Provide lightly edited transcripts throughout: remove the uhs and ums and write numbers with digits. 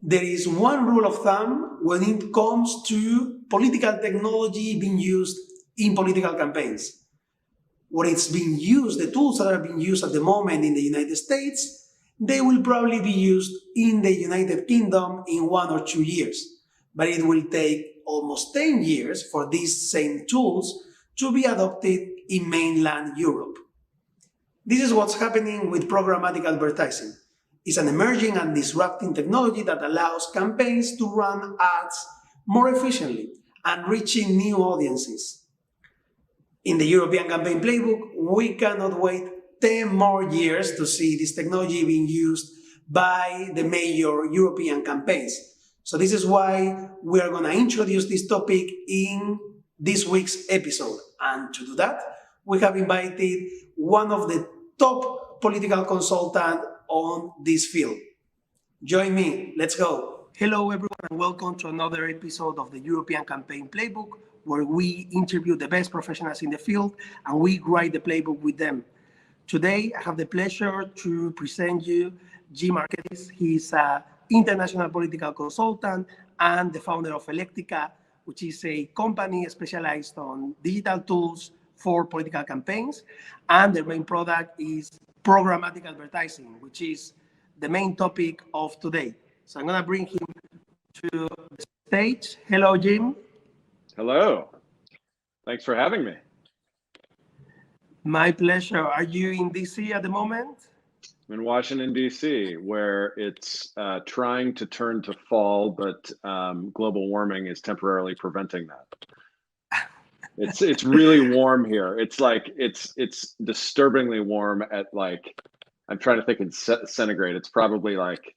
There is one rule of thumb when it comes to political technology being used in political campaigns. What it's being used, the tools that are being used at the moment in the United States, they will probably be used in the United Kingdom in 1 or 2 years. But it will take almost 10 years for these same tools to be adopted in mainland Europe. This is what's happening with programmatic advertising. It's an emerging and disrupting technology that allows campaigns to run ads more efficiently and reaching new audiences. In the European campaign playbook, we cannot wait 10 more years to see this technology being used by the major European campaigns. So this is why we are going to introduce this topic in this week's episode. And to do that, we have invited one of the top political consultants on this field. Join me. Let's go. Hello, everyone, and welcome to another episode of the European Campaign Playbook, where we interview the best professionals in the field and we write the playbook with them. Today, I have the pleasure to present you Jim Arkedis. He's an international political consultant and the founder of Electica, which is a company specialized on digital tools for political campaigns. And their main product is programmatic advertising, which is the main topic of today. So I'm going to bring him to the stage. Hello, Jim. Hello. Thanks for having me. My pleasure. Are you in DC at the moment? I'm in Washington, D.C., where it's trying to turn to fall, but global warming is temporarily preventing that. It's really warm here. It's like it's disturbingly warm at like, I'm trying to think in centigrade. It's probably like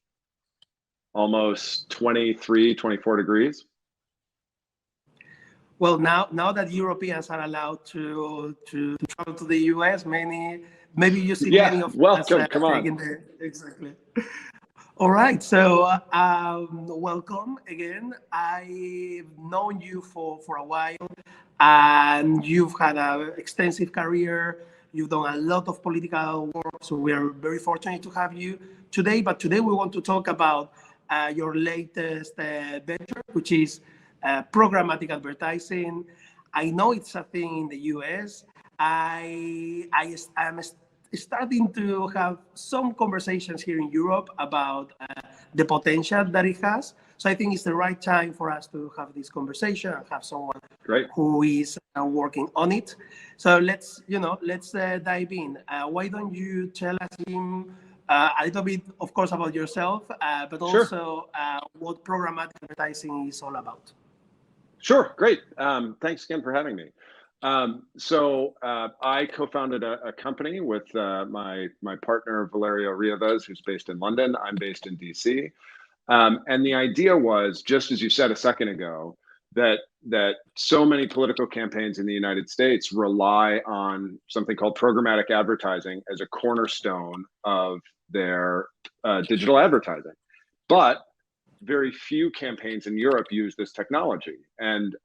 almost 23, 24 degrees. Well, now that Europeans are allowed to travel to the US, maybe you see many of welcome. us Come on. Exactly. All right, so welcome again. I've known you for a while, and you've had an extensive career. You've done a lot of political work, so we are very fortunate to have you today. But today we want to talk about your latest venture, which is programmatic advertising. I know it's a thing in the US. I am starting to have some conversations here in Europe about the potential that it has. So I think it's the right time for us to have this conversation and have someone who is working on it. So let's dive in. Why don't you tell us, Jim, a little bit, of course, about yourself, but also what programmatic advertising is all about. Sure, great. Thanks again for having me. So I co-founded a company with my partner, Valerio Rieves, who's based in London. I'm based in DC. And the idea was, just as you said a second ago, that so many political campaigns in the United States rely on something called programmatic advertising as a cornerstone of their digital advertising. But very few campaigns in Europe use this technology. And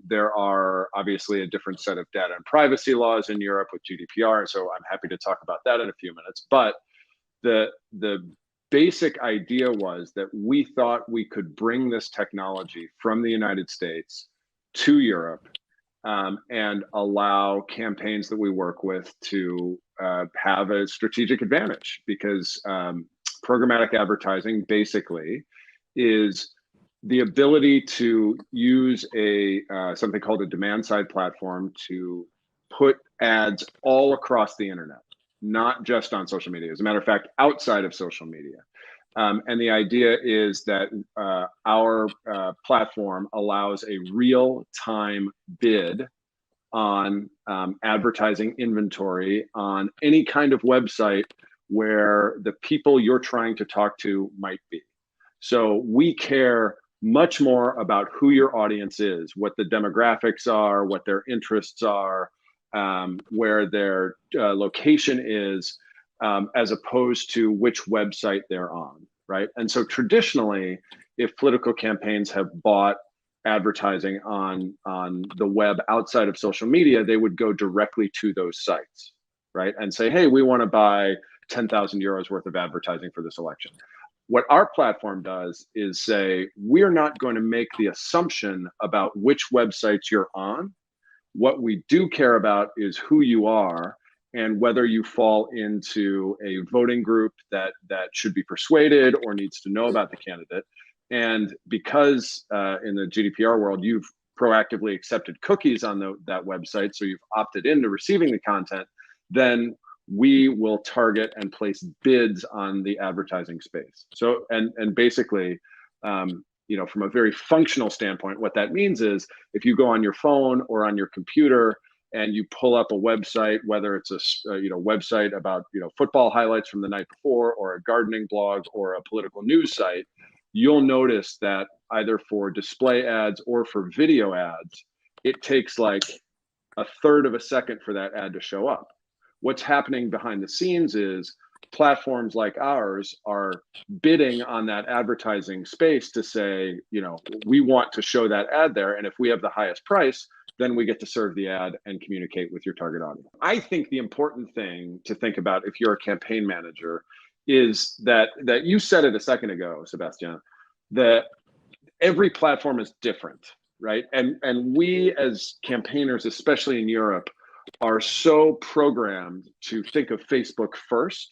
there are obviously a different set of data and privacy laws in Europe with GDPR. So I'm happy to talk about that in a few minutes. But the basic idea was that we thought we could bring this technology from the United States to Europe and allow campaigns that we work with to have a strategic advantage, because programmatic advertising basically is the ability to use something called a demand side platform to put ads all across the internet, not just on social media. As a matter of fact, outside of social media. And the idea is that our platform allows a real-time bid on advertising inventory on any kind of website where the people you're trying to talk to might be. So we care much more about who your audience is, what the demographics are, what their interests are, where their location is, as opposed to which website they're on, right? And so traditionally, if political campaigns have bought advertising on the web outside of social media, they would go directly to those sites, right? And say, hey, we want to buy 10,000 euros worth of advertising for this election. What our platform does is say, we're not going to make the assumption about which websites you're on. What we do care about is who you are and whether you fall into a voting group that should be persuaded or needs to know about the candidate. And because in the GDPR world, you've proactively accepted cookies on that website, so you've opted into receiving the content, then we will target and place bids on the advertising space. So, and basically, you know, from a very functional standpoint, what that means is if you go on your phone or on your computer and you pull up a website, whether it's a website about football highlights from the night before, or a gardening blog, or a political news site, you'll notice that either for display ads or for video ads, it takes like a third of a second for that ad to show up. What's happening behind the scenes is platforms like ours are bidding on that advertising space to say, we want to show that ad there. And if we have the highest price, then we get to serve the ad and communicate with your target audience. I think the important thing to think about if you're a campaign manager is that you said it a second ago, Sebastian, that every platform is different, right? And we as campaigners, especially in Europe, are so programmed to think of Facebook first,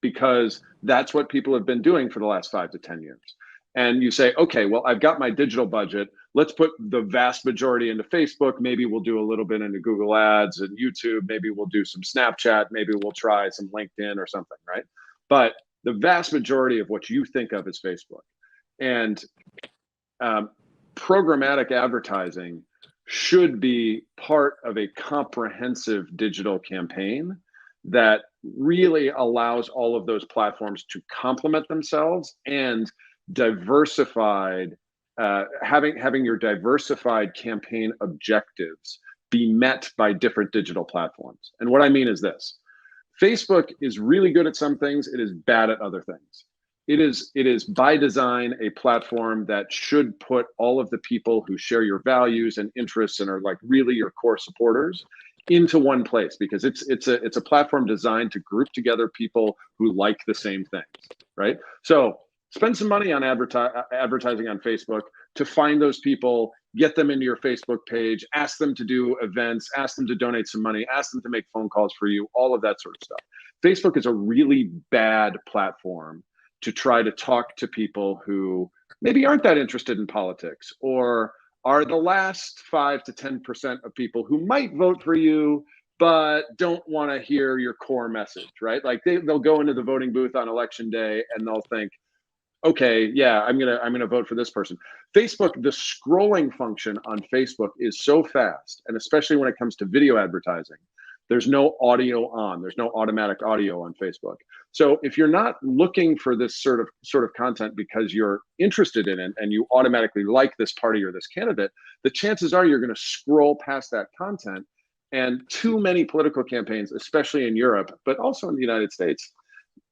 because that's what people have been doing for the last 5 to 10 years. And you say, okay, well, I've got my digital budget. Let's put the vast majority into Facebook. Maybe we'll do a little bit into Google Ads and YouTube. Maybe we'll do some Snapchat. Maybe we'll try some LinkedIn or something, right? But the vast majority of what you think of is Facebook. And programmatic advertising should be part of a comprehensive digital campaign that really allows all of those platforms to complement themselves and diversified, having your diversified campaign objectives be met by different digital platforms. And what I mean is this: Facebook is really good at some things, it is bad at other things. It is by design a platform that should put all of the people who share your values and interests and are like really your core supporters into one place, because it's a platform designed to group together people who like the same things, right? So spend some money on advertising on Facebook to find those people, get them into your Facebook page, ask them to do events, ask them to donate some money, ask them to make phone calls for you, all of that sort of stuff. Facebook is a really bad platform to try to talk to people who maybe aren't that interested in politics, or are the last 5 to 10% of people who might vote for you, but don't want to hear your core message, right? Like they'll go into the voting booth on election day and they'll think, okay, yeah, I'm gonna vote for this person. Facebook, the scrolling function on Facebook is so fast, and especially when it comes to video advertising, there's no audio on, there's no automatic audio on Facebook. So if you're not looking for this sort of content because you're interested in it and you automatically like this party or this candidate, the chances are you're going to scroll past that content. And too many political campaigns, especially in Europe, but also in the United States,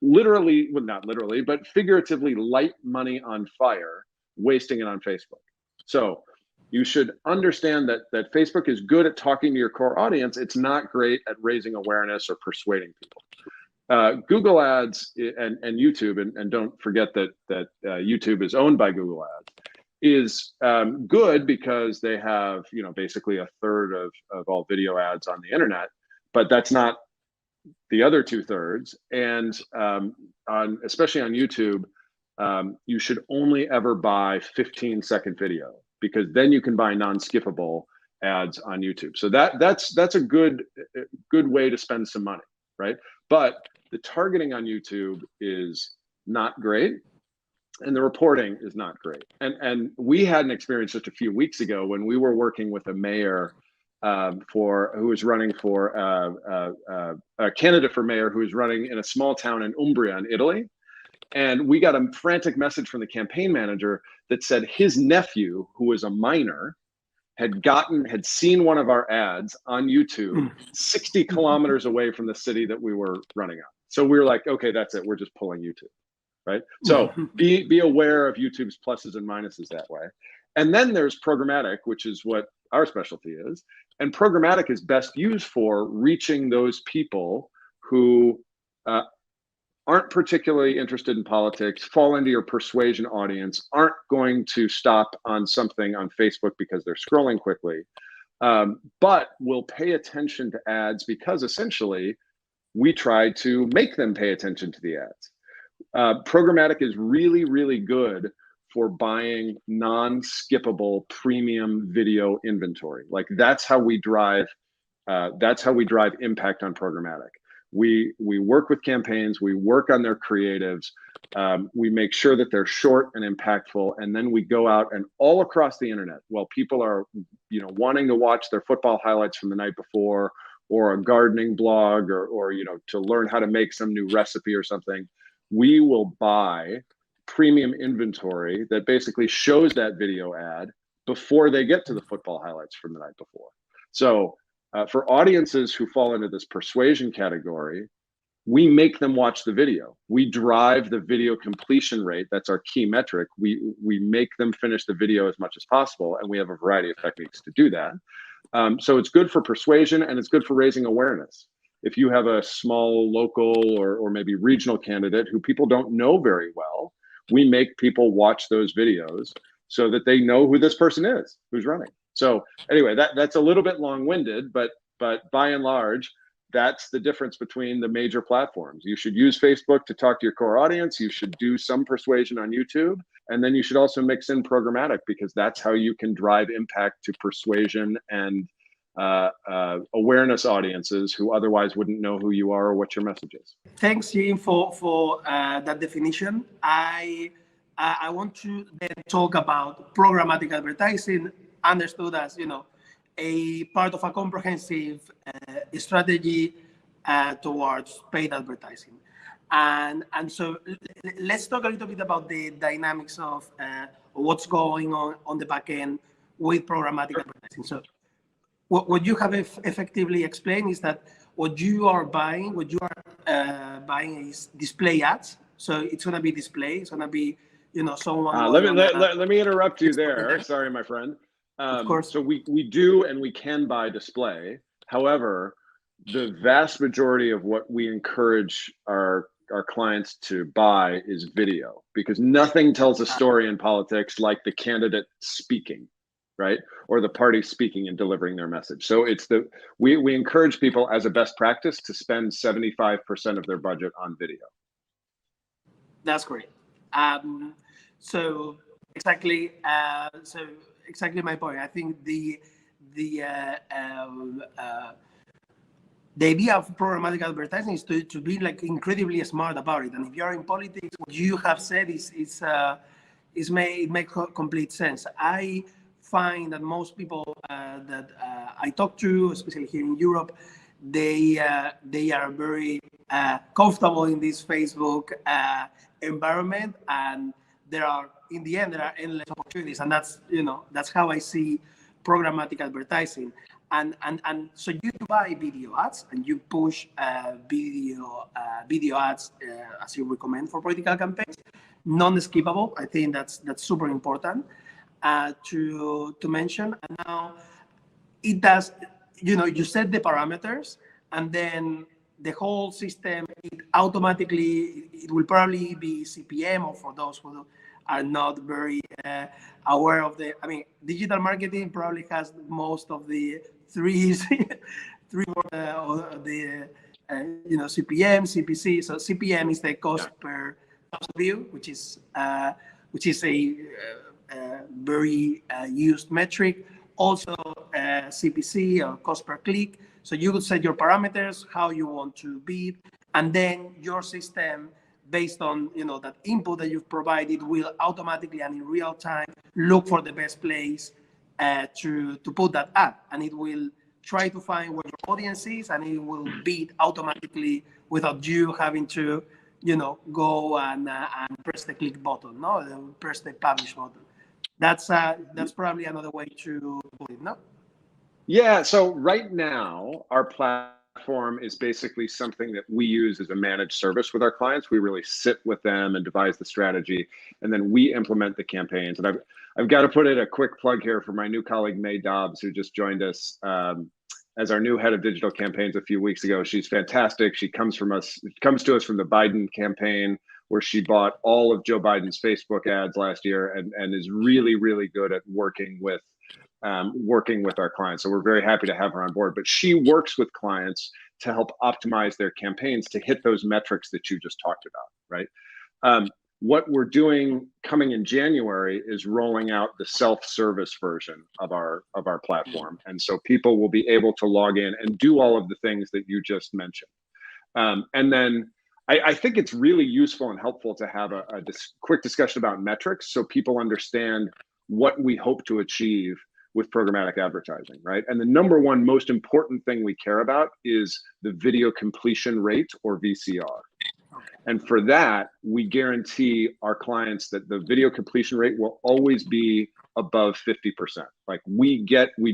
literally, well, not literally, but figuratively light money on fire, wasting it on Facebook. So you should understand that Facebook is good at talking to your core audience. It's not great at raising awareness or persuading people. Google Ads and YouTube, and don't forget that YouTube is owned by Google Ads, is good because they have basically a third of all video ads on the internet, but that's not the other 2/3. And especially on YouTube, you should only ever buy 15-second video, because then you can buy non-skippable ads on YouTube. So that's a good way to spend some money, right? But the targeting on YouTube is not great, and the reporting is not great. And we had an experience just a few weeks ago when we were working with a mayor who was running for a candidate for mayor who was running in a small town in Umbria in Italy. And we got a frantic message from the campaign manager that said his nephew, who was a minor, had seen one of our ads on YouTube 60 kilometers away from the city that we were running on. So we were like, okay, that's it. We're just pulling YouTube, right? So be aware of YouTube's pluses and minuses that way. And then there's programmatic, which is what our specialty is. And programmatic is best used for reaching those people who aren't particularly interested in politics, fall into your persuasion audience, aren't going to stop on something on Facebook because they're scrolling quickly, but will pay attention to ads because essentially we try to make them pay attention to the ads. Programmatic is really, really good for buying non-skippable premium video inventory. Like that's how we drive impact on programmatic. We work with campaigns, we work on their creatives, we make sure that they're short and impactful, and then we go out and all across the internet, while people are, wanting to watch their football highlights from the night before, or a gardening blog, or to learn how to make some new recipe or something, we will buy premium inventory that basically shows that video ad before they get to the football highlights from the night before. So for audiences who fall into this persuasion category, we make them watch the video. We drive the video completion rate. That's our key metric. We make them finish the video as much as possible, and we have a variety of techniques to do that. So it's good for persuasion, and it's good for raising awareness. If you have a small local or maybe regional candidate who people don't know very well, we make people watch those videos so that they know who this person is who's running. So anyway, that's a little bit long-winded, but by and large, that's the difference between the major platforms. You should use Facebook to talk to your core audience. You should do some persuasion on YouTube. And then you should also mix in programmatic, because that's how you can drive impact to persuasion and awareness audiences who otherwise wouldn't know who you are or what your message is. Thanks, Jim, for that definition. I want to then talk about programmatic advertising, understood as a part of a comprehensive strategy towards paid advertising. And so let's talk a little bit about the dynamics of what's going on the back end with programmatic advertising. So what you have effectively explained is that what you are buying is display ads. So it's going to be display. It's going to be, someone. Let me interrupt you there. Sorry, my friend. Of course. So we do and we can buy display. However, the vast majority of what we encourage our clients to buy is video, because nothing tells a story in politics like the candidate speaking, right? Or the party speaking and delivering their message. So we encourage people as a best practice to spend 75% of their budget on video. That's great. So exactly my point. I think the idea of programmatic advertising is to be like incredibly smart about it. And if you're in politics, what you have said it makes complete sense. I find that most people that I talk to, especially here in Europe, they are very comfortable in this Facebook environment, and there are endless opportunities, and that's how I see programmatic advertising. And so you buy video ads and you push video ads as you recommend for political campaigns, non-skippable. I think that's super important to mention. And now it does, you set the parameters, and then the whole system, it will probably be CPM, or for those who are not very aware of digital marketing probably has most of the three CPM, CPC. So CPM is the cost per view, which is a very used metric. Also CPC, or cost per click. So you would set your parameters, how you want to bid, and then your system, based on that input that you've provided, will automatically and in real time look for the best place to put that ad, and it will try to find what your audience is, and it will bid automatically without you having to go and press the click button, press the publish button. That's probably another way to put it, no? Yeah, so right now our platform is basically something that we use as a managed service with our clients. We really sit with them and devise the strategy, and then we implement the campaigns. And I've got to put in a quick plug here for my new colleague, May Dobbs, who just joined us as our new head of digital campaigns a few weeks ago. She's fantastic. She comes to us from the Biden campaign, where she bought all of Joe Biden's Facebook ads last year, and is really, really good at working with our clients. So we're very happy to have her on board. But she works with clients to help optimize their campaigns to hit those metrics that you just talked about, right? What we're doing coming in January is rolling out the self-service version of our platform, and so people will be able to log in and do all of the things that you just mentioned. And then I think it's really useful and helpful to have a quick discussion about metrics, so people understand what we hope to achieve with programmatic advertising, right? And the number one most important thing we care about is the video completion rate, or VCR. And for that, we guarantee our clients that the video completion rate will always be above 50%. Like we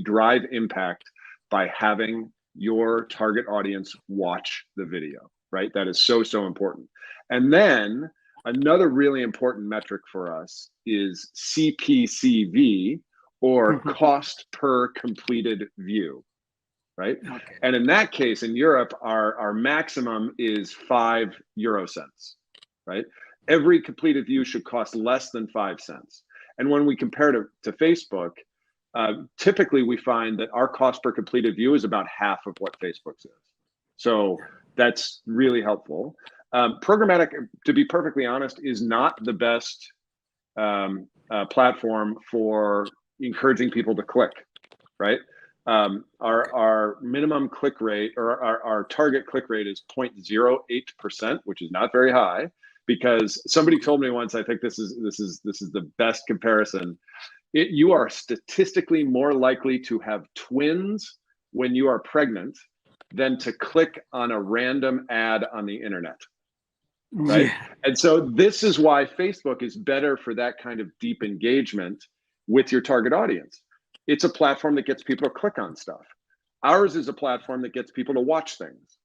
drive impact by having your target audience watch the video, right? That is so, so important. And then another really important metric for us is Cpcv, or cost per completed view, right? Okay. And in that case, in Europe, our maximum is 5 euro cents, right? Every completed view should cost less than 5 cents. And when we compare to Facebook, typically we find that our cost per completed view is about half of what Facebook's is. So that's really helpful. Programmatic, to be perfectly honest, is not the best platform for encouraging people to click, right? Our minimum click rate, or our target click rate, is 0.08%, which is not very high, because somebody told me once, I think this is the best comparison. You are statistically more likely to have twins when you are pregnant than to click on a random ad on the internet, right? Yeah. And so this is why Facebook is better for that kind of deep engagement with your target audience. It's a platform that gets people to click on stuff. Ours is a platform that gets people to watch things,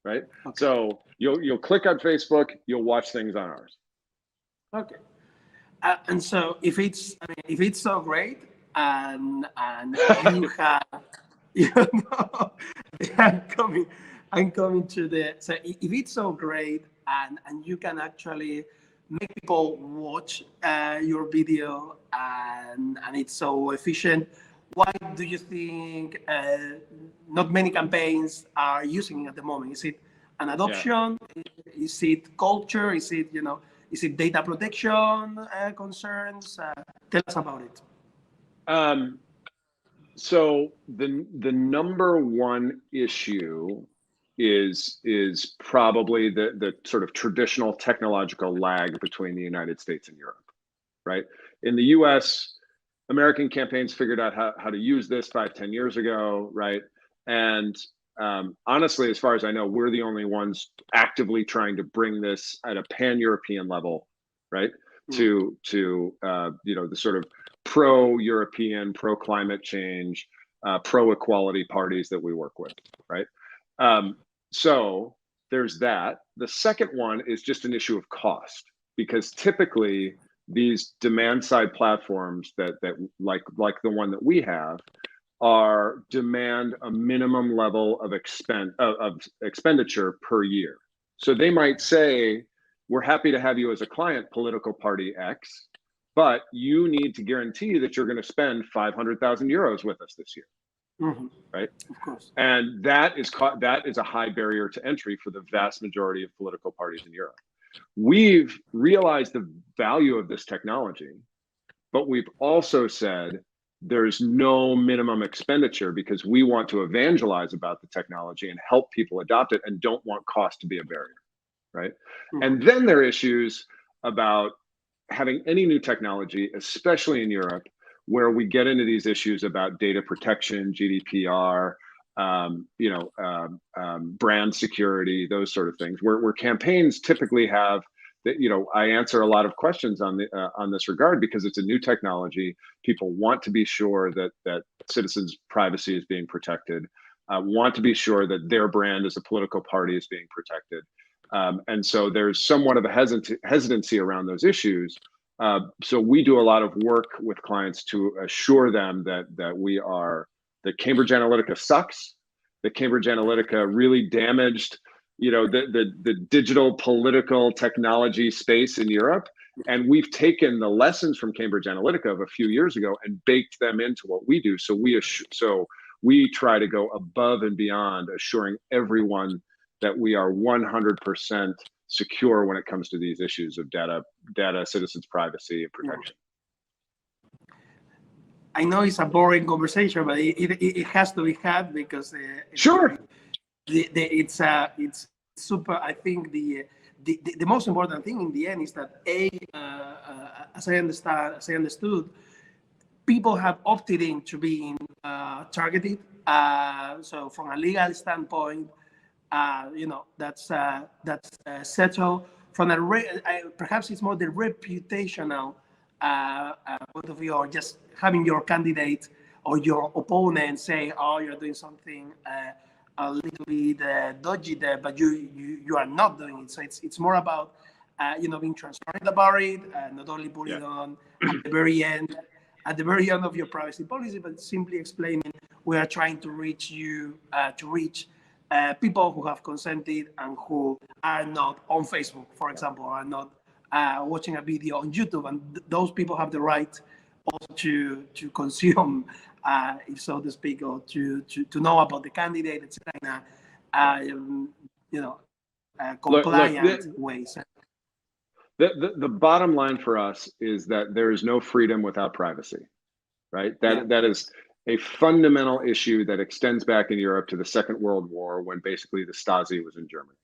right? Okay. So you'll click on Facebook, you'll watch things on ours. Okay. And so if it's so great, and you have, I'm coming to the, so if it's so great, and you can actually make people watch your video, and it's so efficient, why do you think not many campaigns are using it at the moment? Is it an adoption? Yeah. Is it culture? Is it, is it data protection concerns? Tell us about it. So the number one issue is probably the sort of traditional technological lag between the United States and Europe, right? In the US, American campaigns figured out how to use this 5-10 years ago, right? And honestly, as far as I know, we're the only ones actively trying to bring this at a pan-European level, right? To the sort of pro-European, pro-climate change, pro-equality parties that we work with, right? So there's that. The second one is just an issue of cost, because typically these demand-side platforms that like the one that we have demand a minimum level of expenditure per year. So they might say, we're happy to have you as a client, political party X, but you need to guarantee that you're going to spend 500,000 euros with us this year. Mm-hmm. Right? Of course. And that is a high barrier to entry for the vast majority of political parties in Europe. We've realized the value of this technology, but we've also said there's no minimum expenditure, because we want to evangelize about the technology and help people adopt it, and don't want cost to be a barrier, right? Mm-hmm. And then there are issues about having any new technology, especially in Europe, where we get into these issues about data protection, GDPR, brand security, those sort of things, where campaigns typically have that. I answer a lot of questions on this regard, because it's a new technology. People want to be sure that citizens' privacy is being protected, want to be sure that their brand as a political party is being protected. And so there's somewhat of a hesitancy around those issues. So we do a lot of work with clients to assure them that we are that Cambridge Analytica sucks, that Cambridge Analytica really damaged, the digital political technology space in Europe. And we've taken the lessons from Cambridge Analytica of a few years ago and baked them into what we do. So we try to go above and beyond, assuring everyone that we are 100% secure when it comes to these issues of data, citizens' privacy and protection. I know it's a boring conversation, but it has to be had because sure, it's super. I think the most important thing in the end is that as I understood, people have opted in to being targeted. So from a legal standpoint, that's settled. From perhaps it's more the reputational point of view, or just having your candidate or your opponent say, "Oh, you're doing something a little bit dodgy there," but you are not doing it. So it's more about being transparent about it, not only putting it on at the very end of your privacy policy, but simply explaining we are trying to reach people who have consented and who are not on Facebook, for example, are not watching a video on YouTube, and those people have the right also to consume, so to speak, or to know about the candidate, etc. Compliant ways. The bottom line for us is that there is no freedom without privacy, right? That is a fundamental issue that extends back in Europe to the Second World War, when basically the Stasi was in Germany.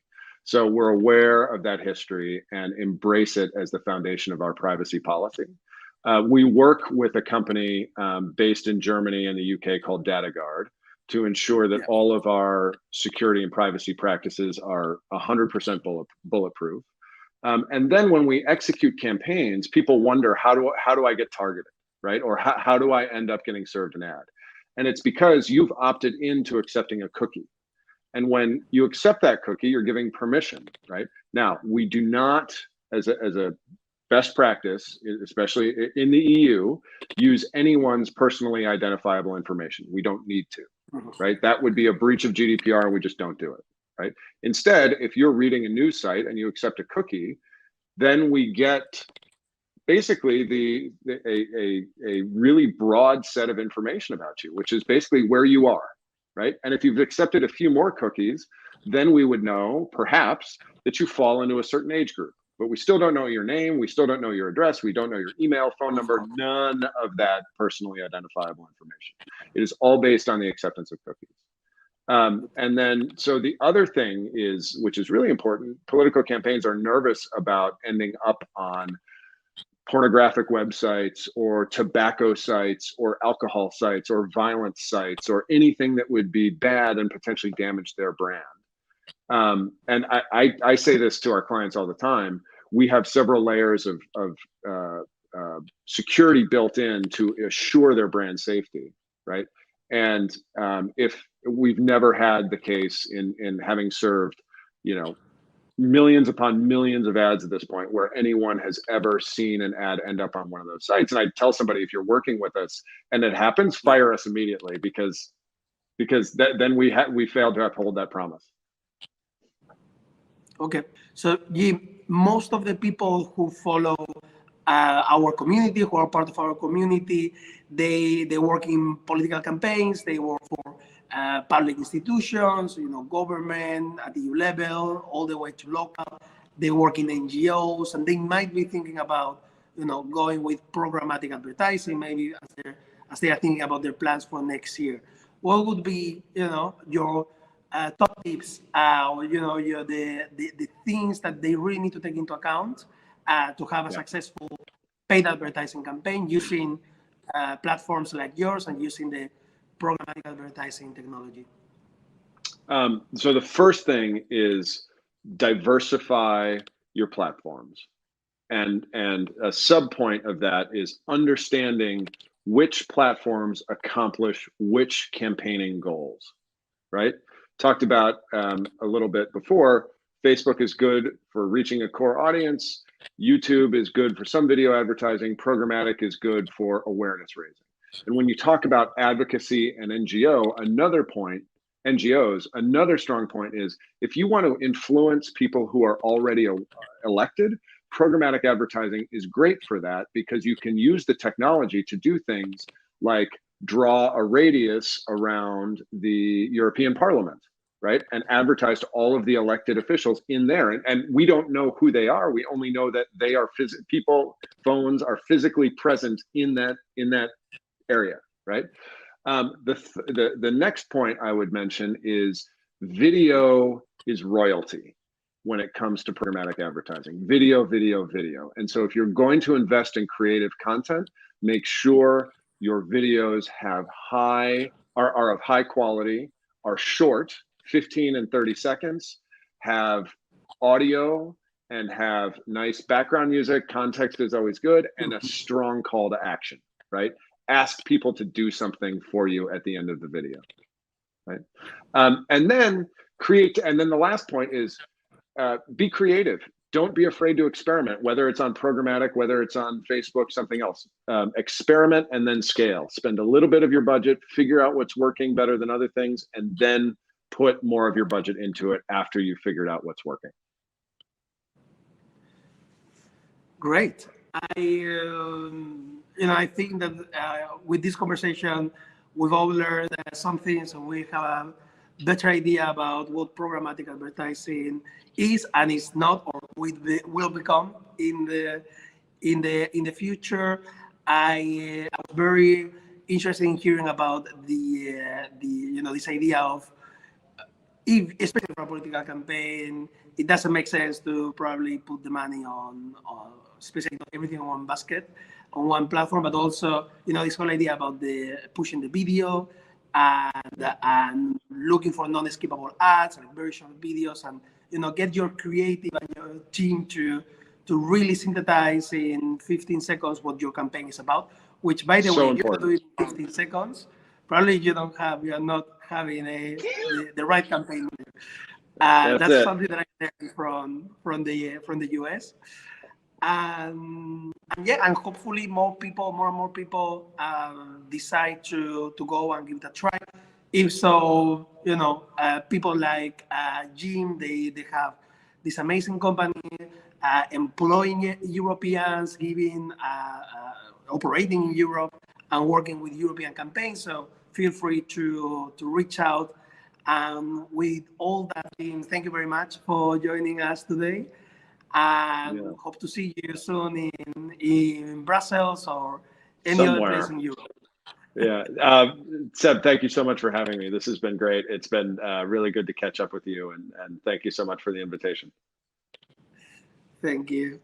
So we're aware of that history and embrace it as the foundation of our privacy policy. We work with a company based in Germany and the UK called DataGuard to ensure that all of our security and privacy practices are 100% bulletproof. And then when we execute campaigns, people wonder, how do I get targeted, right? Or how do I end up getting served an ad? And it's because you've opted into accepting a cookie. And when you accept that cookie, you're giving permission, right? Now, we do not, as a best practice, especially in the EU, use anyone's personally identifiable information. We don't need to, right? That would be a breach of GDPR, and we just don't do it, right? Instead, if you're reading a news site and you accept a cookie, then we get basically a really broad set of information about you, which is basically where you are, right? And if you've accepted a few more cookies, then we would know perhaps that you fall into a certain age group, but we still don't know your name. We still don't know your address. We don't know your email, phone number, none of that personally identifiable information. It is all based on the acceptance of cookies. And then, so the other thing is, which is really important, political campaigns are nervous about ending up on pornographic websites or tobacco sites or alcohol sites or violence sites or anything that would be bad and potentially damage their brand. And I say this to our clients all the time. We have several layers of security built in to assure their brand safety, right? And if we've never had the case in having served, millions upon millions of ads at this point where anyone has ever seen an ad end up on one of those sites. And I tell somebody, if you're working with us and it happens, fire us immediately, because then we failed to uphold that promise. Okay, so Jim, most of the people who follow our community, who are part of our community, they work in political campaigns, they work for public institutions, government at the EU level, all the way to local. They work in NGOs, and they might be thinking about, going with programmatic advertising, maybe as they are thinking about their plans for next year. What would be, your top tips, or the things that they really need to take into account to have a successful paid advertising campaign using platforms like yours and using the programmatic advertising technology? So the first thing is diversify your platforms. And a sub point of that is understanding which platforms accomplish which campaigning goals, right? Talked about a little bit before, Facebook is good for reaching a core audience. YouTube is good for some video advertising. Programmatic is good for awareness raising. And when you talk about advocacy and NGOs, another strong point is if you want to influence people who are already elected, programmatic advertising is great for that because you can use the technology to do things like draw a radius around the European Parliament, right? And advertise to all of the elected officials in there. And we don't know who they are. We only know that they are phones are physically present in that area, right? The next point I would mention is video is royalty when it comes to programmatic advertising. Video. And so if you're going to invest in creative content, make sure your videos are of high quality, are short, 15 and 30 seconds, have audio and have nice background music, context is always good, and a strong call to action, right? Ask people to do something for you at the end of the video, right? And then the last point is be creative. Don't be afraid to experiment, whether it's on programmatic, whether it's on Facebook, something else. Experiment and then scale. Spend a little bit of your budget, figure out what's working better than other things, and then put more of your budget into it after you've figured out what's working. Great. I think that with this conversation, we've all learned some things, and we have a better idea about what programmatic advertising is and is not, or will become in the future. I was very interested in hearing about this idea of, especially for a political campaign, it doesn't make sense to probably put the money on especially not everything on one basket, on one platform, but also, this whole idea about pushing the video and looking for non-skippable ads, like very short videos, and get your creative and your team to really synthesize in 15 seconds what your campaign is about. Which, by the way, if you do it in 15 seconds, probably you're not having the right campaign. That's something that I learned from the US. And hopefully more and more people decide to go and give it a try. If so, people like Jim, they have this amazing company employing Europeans, operating in Europe and working with European campaigns. So feel free to reach out. With all that, Jim, thank you very much for joining us today. And hope to see you soon in Brussels or any other place in Europe. Yeah. Seb, thank you so much for having me. This has been great. It's been really good to catch up with you, and thank you so much for the invitation. Thank you.